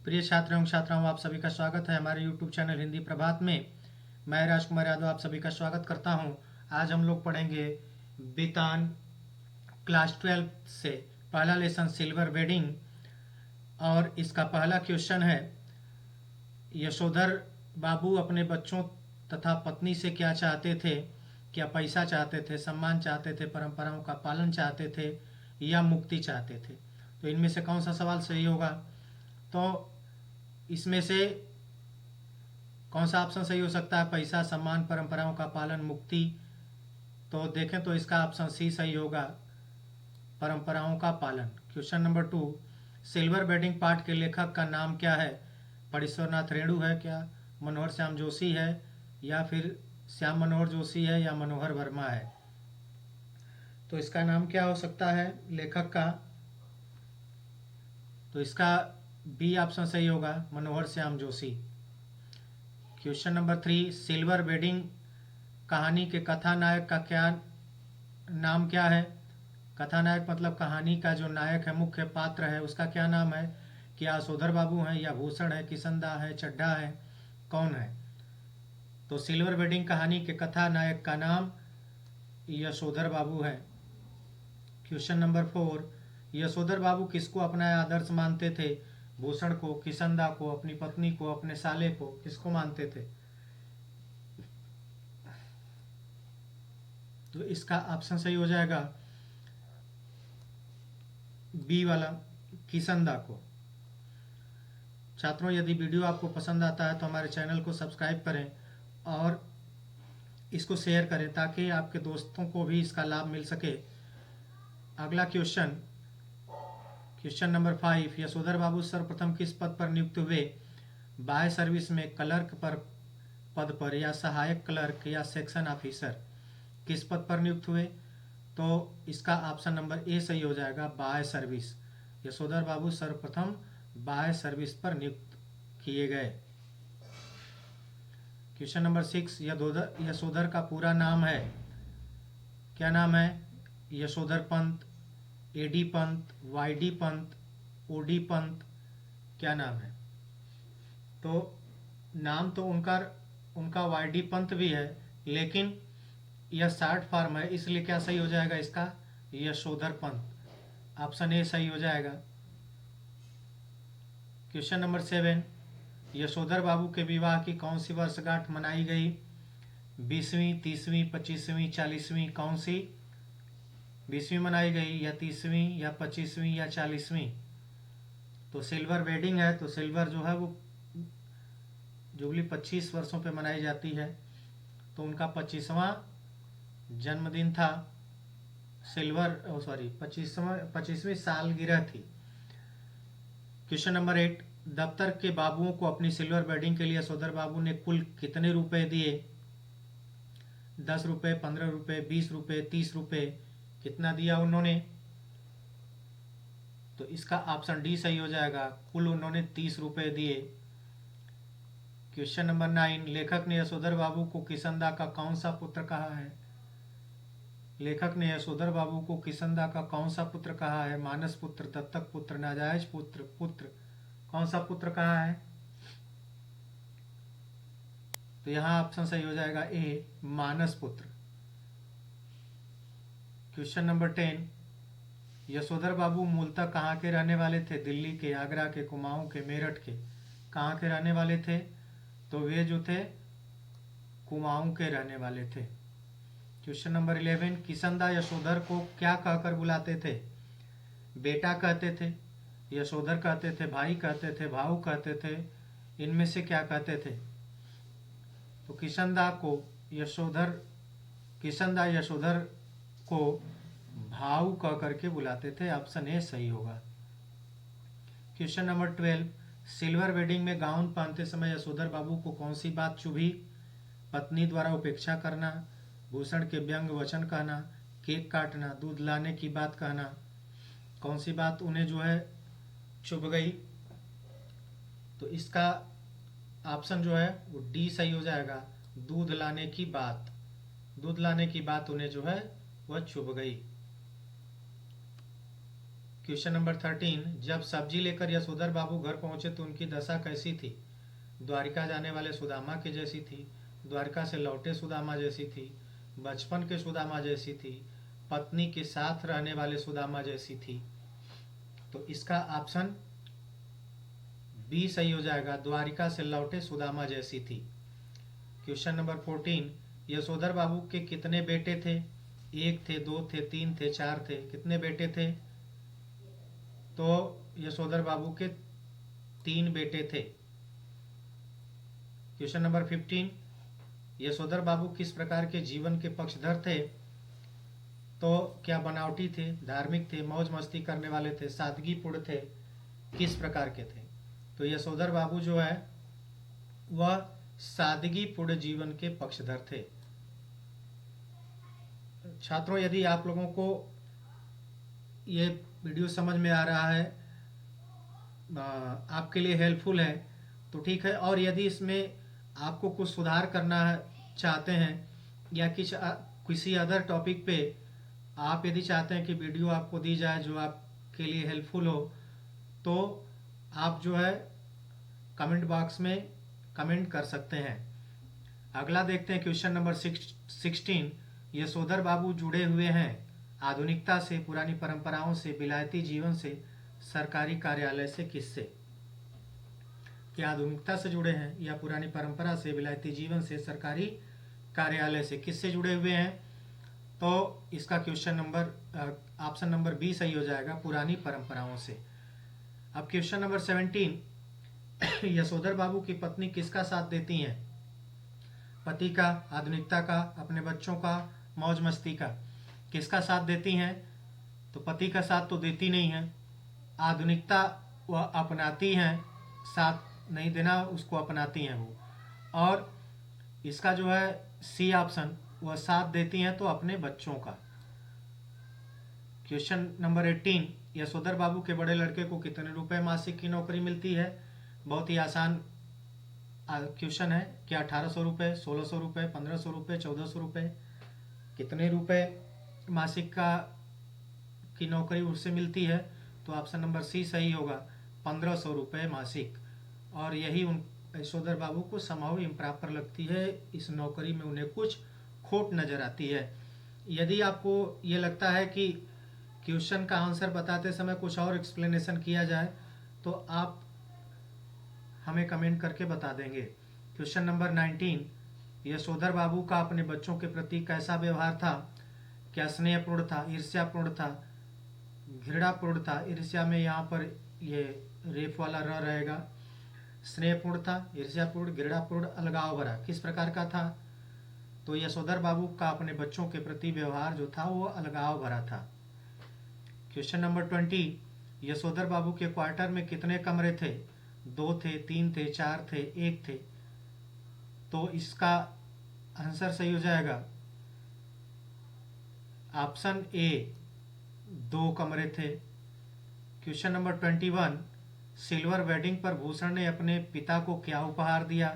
प्रिय छात्र एवं छात्राओं, आप सभी का स्वागत है हमारे YouTube चैनल हिंदी प्रभात में। मैं राजकुमार यादव आप सभी का स्वागत करता हूं। आज हम लोग पढ़ेंगे बितान क्लास 12 से पहला लेसन सिल्वर वेडिंग, और इसका पहला क्वेश्चन है, यशोधर बाबू अपने बच्चों तथा पत्नी से क्या चाहते थे? क्या पैसा चाहते थे, सम्मान चाहते थे, परंपराओं का पालन चाहते थे या मुक्ति चाहते थे? तो इनमें से कौन सा सवाल सही होगा? तो इसमें से कौन सा ऑप्शन सही हो सकता है? पैसा, सम्मान, परंपराओं का पालन, मुक्ति। तो देखें तो इसका ऑप्शन सी सही होगा, परंपराओं का पालन। क्वेश्चन नंबर 2, सिल्वर वेडिंग पाठ के लेखक का नाम क्या है? परेश्वरनाथ रेणु है क्या, मनोहर श्याम जोशी है, या फिर श्याम मनोहर जोशी है, या मनोहर वर्मा है? तो इसका नाम क्या हो सकता है लेखक का? तो इसका बी ऑप्शन सही होगा, Manohar Shyam Joshi. Question number 3, silver wedding कहानी के कथानायक का क्या नाम क्या है? कथानायक मतलब कहानी का जो नायक है, मुख्य पात्र है, उसका क्या नाम है? क्या यशोधर बाबू हैं, या भूषण है, किशनदा है, चड्ढा है, कौन है? तो सिल्वर वेडिंग कहानी के कथानायक का नाम यशोधर बाबू है। क्वेश्चन नंबर 4, यशोधर बाबू किसको अपना आदर्श मानते थे? भूषण को, किशनदा को, अपनी पत्नी को, अपने साले को, किसको मानते थे? तो इसका ऑप्शन सही हो जाएगा बी वाला, किशनदा को। छात्रों, यदि वीडियो आपको पसंद आता है तो हमारे चैनल को सब्सक्राइब करें और इसको शेयर करें ताकि आपके दोस्तों को भी इसका लाभ मिल सके। अगला क्वेश्चन, क्वेश्चन नंबर 5, यशोधर बाबू सर्वप्रथम किस पद पर नियुक्त हुए? बाय सर्विस में क्लर्क पर पद पर, या सहायक क्लर्क, या सेक्शन ऑफिसर? किस पद पर नियुक्त हुए? तो इसका ऑप्शन नंबर ए सही हो जाएगा, बाय सर्विस। यशोधर बाबू सर्वप्रथम बाय सर्विस पर नियुक्त किए गए। क्वेश्चन नंबर 6, यशोधर का पूरा नाम है, क्या नाम है? यशोधर पंत, एडी पंत, वाईडी पंत, ओडी पंत, क्या नाम है? तो नाम तो उनका वाईडी पंत भी है, लेकिन यह शॉर्ट फॉर्म है, इसलिए क्या सही हो जाएगा इसका? यशोधर पंत। ऑप्शन ए सही हो जाएगा। क्वेश्चन नंबर 7, यशोधर बाबू के विवाह की कौन सी वर्षगांठ मनाई गई? 20वीं, 30वीं, 25वीं, 40वीं, कौन सी 20वीं मनाई गई, या 30वीं, या 25वीं, या 40वीं? तो सिल्वर वेडिंग है, तो सिल्वर जो है वो जुबली 25 वर्षों पे मनाई जाती है, तो उनका 25वां जन्मदिन था। सिल्वर सॉरी 25वीं सालगिरह थी। क्वेश्चन नंबर 8, दफ्तर के बाबुओं को अपनी सिल्वर वेडिंग के लिए यशोधर बाबू ने कुल कितने रुपए दिए? 10 रुपए, 15 रुपए, 20 रुपए, 30 रुपए, कितना दिया उन्होंने? तो इसका ऑप्शन डी सही हो जाएगा, कुल उन्होंने 30 रुपए दिए। क्वेश्चन नंबर 9, लेखक ने यशोधर बाबू को किशनदा का कौन सा पुत्र कहा है? लेखक ने यशोधर बाबू को किशनदा का कौन सा पुत्र कहा है? मानस पुत्र, दत्तक पुत्र, नाजायज पुत्र, कौन सा पुत्र कहा है? तो यहां ऑप्शन सही हो जाएगा ए, मानस पुत्र। क्वेश्चन नंबर 10, यशोधर बाबू मूलतः कहाँ के रहने वाले थे? दिल्ली के, आगरा के, कुमाऊं के, मेरठ के, कहाँ के रहने वाले थे? तो वे जो थे कुमाऊं के रहने वाले थे। क्वेश्चन नंबर 11, किशनदा यशोधर को क्या कहकर बुलाते थे? बेटा कहते थे, यशोधर कहते थे, भाई कहते थे, भाऊ कहते थे, इनमें से क्या कहते थे? तो किशनदा यशोधर को भाऊ कह करके बुलाते थे। ऑप्शन ए सही होगा। क्वेश्चन नंबर 12, सिल्वर वेडिंग में गाउन पहनते समय यशोधर बाबू को कौन सी बात चुभी? पत्नी द्वारा उपेक्षा करना, भूषण के व्यंग वचन कहना, केक काटना, दूध लाने की बात कहना, कौन सी बात उन्हें जो है चुभ गई? तो इसका ऑप्शन जो है वो डी सही हो जाएगा, दूध लाने की बात। दूध लाने की बात उन्हें जो है वह चुभ गई। क्वेश्चन नंबर 13, जब सब्जी लेकर यशोधर बाबू घर पहुंचे तो उनकी दशा कैसी थी? द्वारिका जाने वाले सुदामा की जैसी थी, द्वारिका से लौटे सुदामा जैसी थी, बचपन के सुदामा जैसी थी, पत्नी के साथ रहने वाले सुदामा जैसी थी। तो इसका ऑप्शन बी सही हो जाएगा, द्वारिका से लौटे सुदामा जैसी थी। क्वेश्चन नंबर 14, यशोधर बाबू के कितने बेटे थे? 1 थे, 2 थे, 3 थे, 4 थे। कितने बेटे थे? तो यशोधर बाबू के 3 बेटे थे। क्वेश्चन नंबर 15, यशोधर बाबू किस प्रकार के जीवन के पक्षधर थे? तो क्या बनावटी थे, धार्मिक थे, मौज मस्ती करने वाले थे, सादगीपूर्ण थे, किस प्रकार के थे? तो यशोधर बाबू जो है वह सादगीपूर्ण जीवन के पक्षधर थे। छात्रों, यदि आप लोगों को ये वीडियो समझ में आ रहा है, आपके लिए हेल्पफुल है तो ठीक है, और यदि इसमें आपको कुछ सुधार करना चाहते हैं या किसी अदर टॉपिक पे आप यदि चाहते हैं कि वीडियो आपको दी जाए जो आपके लिए हेल्पफुल हो, तो आप जो है कमेंट बॉक्स में कमेंट कर सकते हैं। अगला देखते हैं क्वेश्चन नंबर 16, यशोधर बाबू जुड़े हुए हैं आधुनिकता से, पुरानी परंपराओं से, विलायती जीवन से, सरकारी कार्यालय से, किससे? क्या आधुनिकता से जुड़े हैं या पुरानी परंपरा से, विलायती जीवन से, सरकारी कार्यालय से, किससे जुड़े हुए हैं? तो इसका question number option number B सही हो जाएगा, पुरानी परंपराओं से। अब क्वेश्चन नंबर 17, यशोधर बाबू की पत्नी किसका साथ देती हैं? पति का, आधुनिकता का, अपने बच्चों का, मौज मस्ती का। किसका साथ देती हैं? तो पति का साथ तो देती नहीं है, आधुनिकता वह अपनाती हैं, साथ नहीं देना उसको अपनाती हैं वो। और इसका जो है सी ऑप्शन, वह साथ देती हैं तो अपने बच्चों का। क्वेश्चन नंबर 18, यशोधर बाबू के बड़े लड़के को कितने रुपए मासिक की नौकरी मिलती है? बहुत ही आसान क्वेश्चन है। क्या 1800 रुपये, 1600 रुपये, 1500 रुपये, 1400 रुपये? कितने रुपए मासिक की नौकरी उससे मिलती है? तो ऑप्शन नंबर सी सही होगा, 1500 रुपये मासिक। और यही उन यशोधर बाबू को समहाउ इम्प्रॉपर लगती है, इस नौकरी में उन्हें कुछ खोट नजर आती है। यदि आपको ये लगता है कि क्वेश्चन का आंसर बताते समय कुछ और एक्सप्लेनेशन किया जाए तो आप हमें कमेंट करके बता देंगे। क्वेश्चन नंबर 19, यशोधर बाबू का अपने बच्चों के प्रति कैसा व्यवहार था? क्या स्नेहपूर्ण था, ईर्ष्यापूर्ण था, घृणापूर्ण था? ईर्ष्या में यहाँ पर ये रेफ वाला र रहेगा। स्नेहपूर्ण था, ईर्ष्यापूर्ण, घृणापूर्ण, अलगाव भरा, किस प्रकार का था? तो यशोधर बाबू का अपने बच्चों के प्रति व्यवहार जो था वो अलगाव भरा था। क्वेश्चन नंबर 20, यशोधर बाबू के क्वार्टर में कितने कमरे थे? 2 थे, 3 थे, 4 थे, 1 थे? तो इसका आंसर सही हो जाएगा ऑप्शन ए, 2 कमरे थे। क्वेश्चन नंबर 21, सिल्वर वेडिंग पर भूषण ने अपने पिता को क्या उपहार दिया?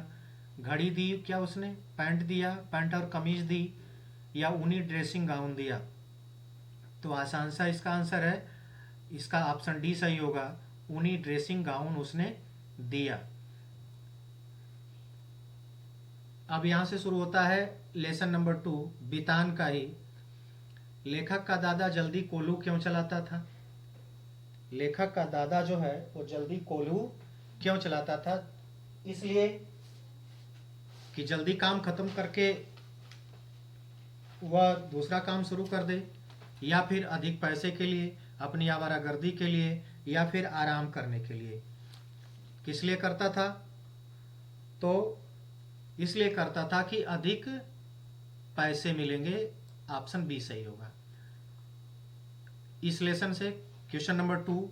घड़ी दी क्या उसने? पैंट दिया, पैंट और कमीज दी, या ऊनी ड्रेसिंग गाउन दिया? तो आसान सा इसका आंसर है, इसका ऑप्शन डी सही होगा, ऊनी ड्रेसिंग गाउन उसने दिया। अब यहां से शुरू होता है लेसन नंबर 2, बितान का ही। लेखक का दादा जल्दी कोल्हू क्यों चलाता था? लेखक का दादा जो है वो जल्दी कोल्हू क्यों चलाता था? इसलिए कि जल्दी काम खत्म करके वह दूसरा काम शुरू कर दे, या फिर अधिक पैसे के लिए, अपनी आवारागर्दी के लिए, या फिर आराम करने के लिए। किस लिए करता था? तो इसलिए करता था कि अधिक पैसे मिलेंगे, ऑप्शन बी सही होगा। इस लेसन से क्वेश्चन नंबर 2,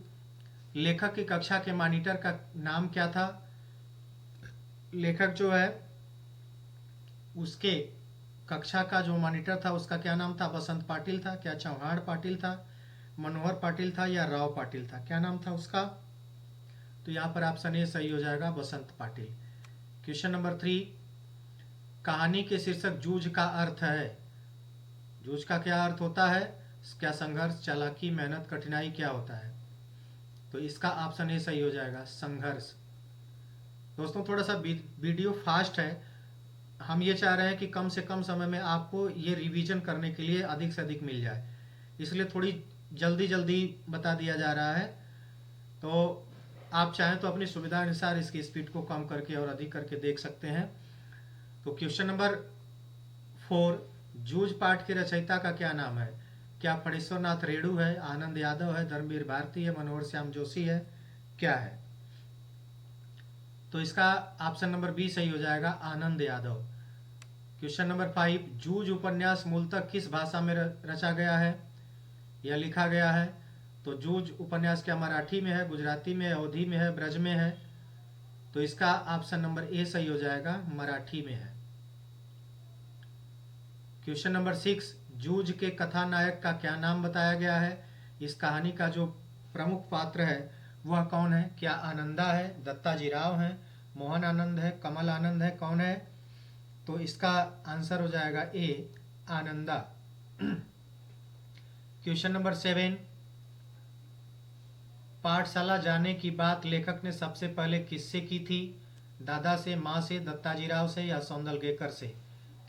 लेखक की कक्षा के मॉनिटर का नाम क्या था? लेखक जो है उसके कक्षा का जो मॉनिटर था उसका क्या नाम था? बसंत पाटिल था, क्या चौहान पाटिल था, मनोहर पाटिल था, या राव पाटिल था? क्या नाम था उसका? तो यहाँ पर ऑप्शन ए सही हो जाएगा, बसंत पाटिल। क्वेश्चन नंबर 3, कहानी के शीर्षक जूझ का अर्थ है। जूझ का क्या अर्थ होता है? क्या संघर्ष, चालाकी, मेहनत, कठिनाई क्या होता है? तो इसका ऑप्शन ए सही हो जाएगा, संघर्ष। दोस्तों थोड़ा सा वीडियो फास्ट है, हम ये चाह रहे हैं कि कम से कम समय में आपको ये रिवीजन करने के लिए अधिक से अधिक मिल जाए, इसलिए थोड़ी जल्दी जल्दी बता दिया जा रहा है। तो आप चाहें तो अपनी सुविधा अनुसार इसकी स्पीड को कम करके और अधिक करके देख सकते हैं। तो क्वेश्चन नंबर 4, जूझ पाठ के रचयिता का क्या नाम है? क्या फणीश्वर नाथ रेणु है, आनंद यादव है, धर्मवीर भारती है, मनोहर श्याम जोशी है, क्या है? तो इसका ऑप्शन नंबर बी सही हो जाएगा, आनंद यादव। क्वेश्चन नंबर 5, जूझ उपन्यास मूलतः किस भाषा में रचा गया है या लिखा गया है? तो जूझ उपन्यास क्या मराठी में है, गुजराती में है, अवधी में है, ब्रज में है? तो इसका ऑप्शन नंबर ए सही हो जाएगा, मराठी में है। क्वेश्चन नंबर 6, जूझ के कथानायक का क्या नाम बताया गया है? इस कहानी का जो प्रमुख पात्र है वह कौन है? क्या आनंदा है, दत्ताजी राव है, मोहन आनंद है, कमल आनंद है, कौन है? तो इसका आंसर हो जाएगा ए, आनंदा। क्वेश्चन नंबर 7, पाठशाला जाने की बात लेखक ने सबसे पहले किससे की थी? दादा से, माँ से, दत्ताजी राव से या सौंदलगेकर से?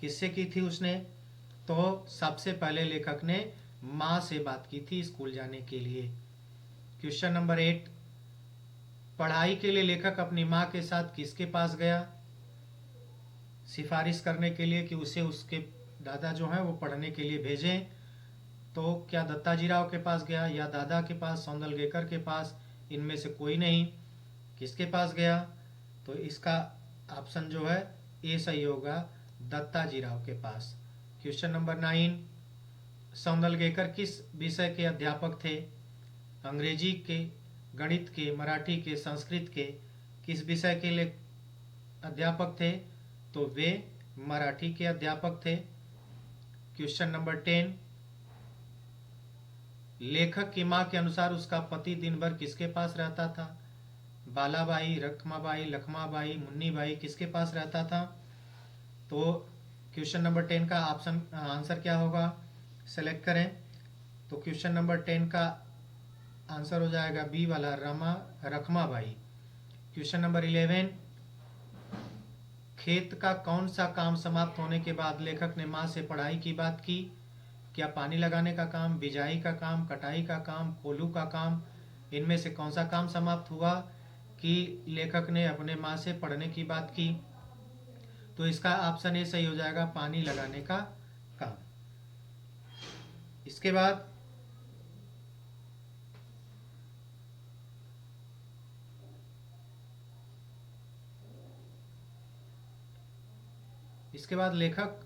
किससे की थी उसने? तो सबसे पहले लेखक ने माँ से बात की थी स्कूल जाने के लिए। क्वेश्चन नंबर 8, पढ़ाई के लिए लेखक अपनी माँ के साथ किसके पास गया सिफारिश करने के लिए कि उसे उसके दादा जो हैं वो पढ़ने के लिए भेजें? तो क्या दत्ताजी राव के पास गया या दादा के पास, सौंदलगेकर के पास? इनमें से कोई नहीं। किसके पास गया? तो इसका ऑप्शन जो है ए सही होगा, दत्ताजी राव के पास। क्वेश्चन नंबर 9, सौंदलगेकर किस विषय के अध्यापक थे? अंग्रेजी के, गणित के, मराठी के, संस्कृत के? किस विषय के लिए अध्यापक थे? तो वे मराठी के अध्यापक थे। क्वेश्चन नंबर 10, लेखक की मां के अनुसार उसका पति दिन भर किसके पास रहता था? बालाबाई, रखमाबाई, लखमाबाई, मुन्नीबाई, किसके पास रहता था? तो क्वेश्चन नंबर 10 का ऑप्शन आंसर क्या होगा, सेलेक्ट करें। तो क्वेश्चन नंबर 10 का आंसर हो जाएगा बी वाला, रखमाबाई। क्वेश्चन नंबर 11, खेत का कौन सा काम समाप्त होने के बाद लेखक ने माँ से पढ़ाई की बात की? क्या पानी लगाने का काम, बिजाई का काम, कटाई का काम, कोल्हू का काम? इनमें से कौन सा काम समाप्त हुआ कि लेखक ने अपने माँ से पढ़ने की बात की? तो इसका ऑप्शन ए सही हो जाएगा, पानी लगाने का काम। इसके बाद लेखक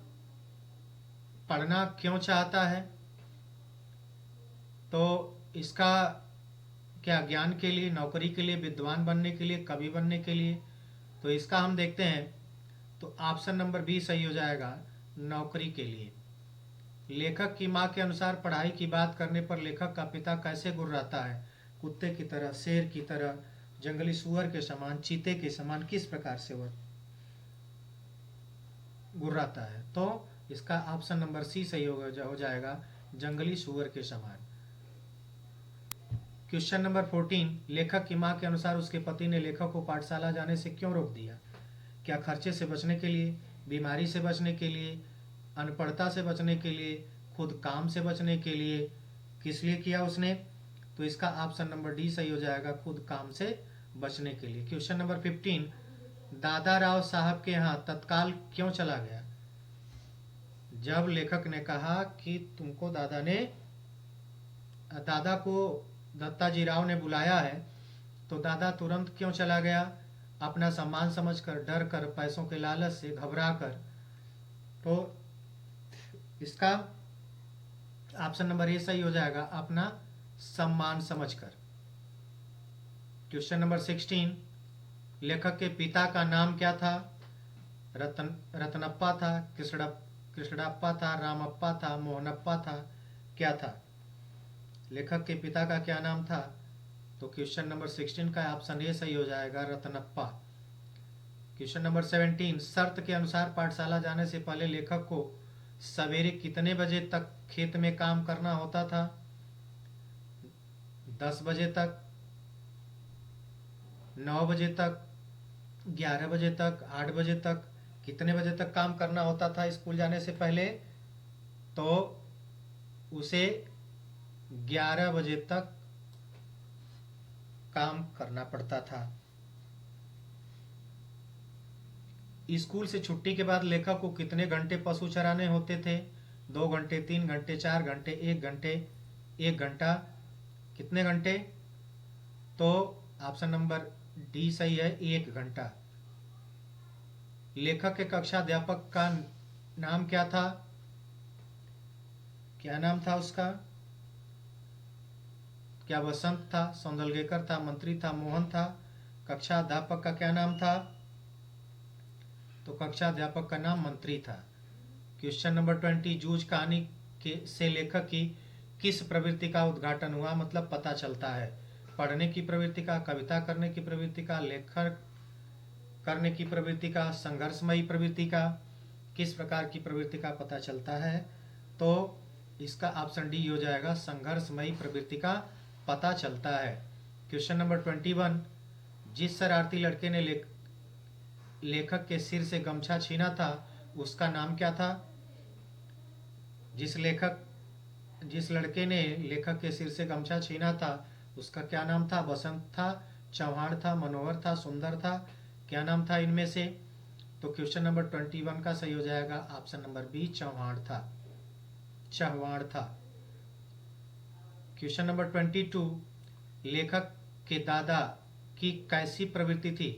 पढ़ना क्यों चाहता है? तो इसका क्या ज्ञान के लिए, नौकरी के लिए, विद्वान बनने के लिए, कवि बनने के लिए? तो इसका हम देखते हैं, तो ऑप्शन नंबर बी सही हो जाएगा, नौकरी के लिए। लेखक की मां के अनुसार पढ़ाई की बात करने पर लेखक का पिता कैसे गुर्राता है? कुत्ते की तरह, शेर की तरह, जंगली सुअर के समान, चीते के समान? किस प्रकार से वह गुर्राता है? तो इसका ऑप्शन नंबर सी सही हो जाएगा, जंगली सुअर के समान। क्वेश्चन नंबर 14, लेखक की मां के अनुसार उसके पति ने लेखक को पाठशाला जाने से क्यों रोक दिया? क्या खर्चे से बचने के लिए, बीमारी से बचने के लिए, अनपढ़ता से बचने के लिए, खुद काम से बचने के लिए? किस लिए किया उसने? तो इसका ऑप्शन नंबर डी सही हो जाएगा, खुद काम से बचने के लिए। क्वेश्चन नंबर 15, दादा राव साहब के यहाँ तत्काल क्यों चला गया? जब लेखक ने कहा कि तुमको दादा को दत्ताजी राव ने बुलाया है, तो दादा तुरंत क्यों चला गया? अपना सम्मान समझकर, डर कर, पैसों के लालच से, घबरा कर? तो इसका ऑप्शन नंबर ए सही हो जाएगा, अपना सम्मान समझकर। क्वेश्चन नंबर 16, लेखक के पिता का नाम क्या था? रतनप्पा था, कृष्णप्पा था, रामप्पा था, मोहनप्पा था, क्या था? लेखक के पिता का क्या नाम था? तो क्वेश्चन नंबर 16 का ऑप्शन ए सही हो जाएगा, रतनप्पा। क्वेश्चन नंबर 17, शर्त के अनुसार पाठशाला जाने से पहले लेखक को सवेरे कितने बजे तक खेत में काम करना होता था? 10 बजे तक, 9 बजे तक, 11 बजे तक, 8 बजे तक, कितने बजे तक काम करना होता था स्कूल जाने से पहले, तो उसे 11 बजे तक काम करना पड़ता था। स्कूल से छुट्टी के बाद लेखक को कितने घंटे पशु चराने होते थे? 2 घंटे, 3 घंटे, 4 घंटे, 1 घंटे, 1 घंटा, कितने घंटे? तो ऑप्शन नंबर डी सही है, 1 घंटा। लेखक के कक्षा अध्यापक का नाम क्या था? क्या नाम था उसका? क्या वसंत था, सौंदलगेकर था, मंत्री था, मोहन था? कक्षा अध्यापक का क्या नाम था? तो कक्षा अध्यापक का नाम मंत्री था। क्वेश्चन नंबर 20, जूझ कहानी से लेखक की किस प्रवृत्ति का उद्घाटन हुआ? मतलब पता चलता है। पढ़ने की प्रवृत्ति का, कविता करने की प्रवृत्ति का, लेखन करने की प्रवृत्ति का, संघर्षमयी प्रवृत्ति का, किस प्रकार की प्रवृत्ति का पता चलता है? तो इसका ऑप्शन डी हो जाएगा, संघर्षमयी प्रवृत्ति का पता चलता है। क्वेश्चन नंबर 21, जिस शरारती लड़के ने लेखक के सिर से गमछा छीना था उसका नाम क्या था? जिस लड़के ने लेखक के सिर से गमछा छीना था उसका क्या नाम था? बसंत था, चौहान था, मनोहर था, सुंदर था? क्या नाम था इनमें से? तो क्वेश्चन नंबर 21 का सही हो जाएगा ऑप्शन नंबर बी, चौहान था। क्वेश्चन नंबर 22, लेखक के दादा की कैसी प्रवृत्ति थी?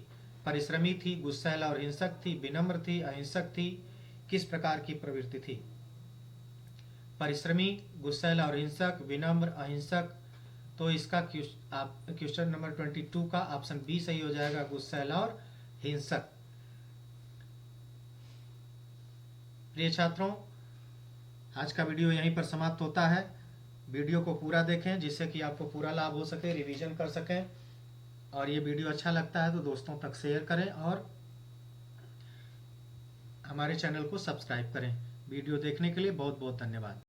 परिश्रमी थी, गुस्सैला और हिंसक थी, विनम्र थी, अहिंसक थी? किस प्रकार की प्रवृत्ति थी? परिश्रमी, गुस्सैला और हिंसक, विनम्र, अहिंसक? तो इसका क्वेश्चन नंबर 22 का ऑप्शन बी सही हो जाएगा, गुस्सैला और हिंसक। प्रिय छात्रों, आज का वीडियो यहीं पर समाप्त होता है। वीडियो को पूरा देखें जिससे कि आपको पूरा लाभ हो सके, रिवीजन कर सकें। और ये वीडियो अच्छा लगता है तो दोस्तों तक शेयर करें और हमारे चैनल को सब्सक्राइब करें। वीडियो देखने के लिए बहुत बहुत धन्यवाद।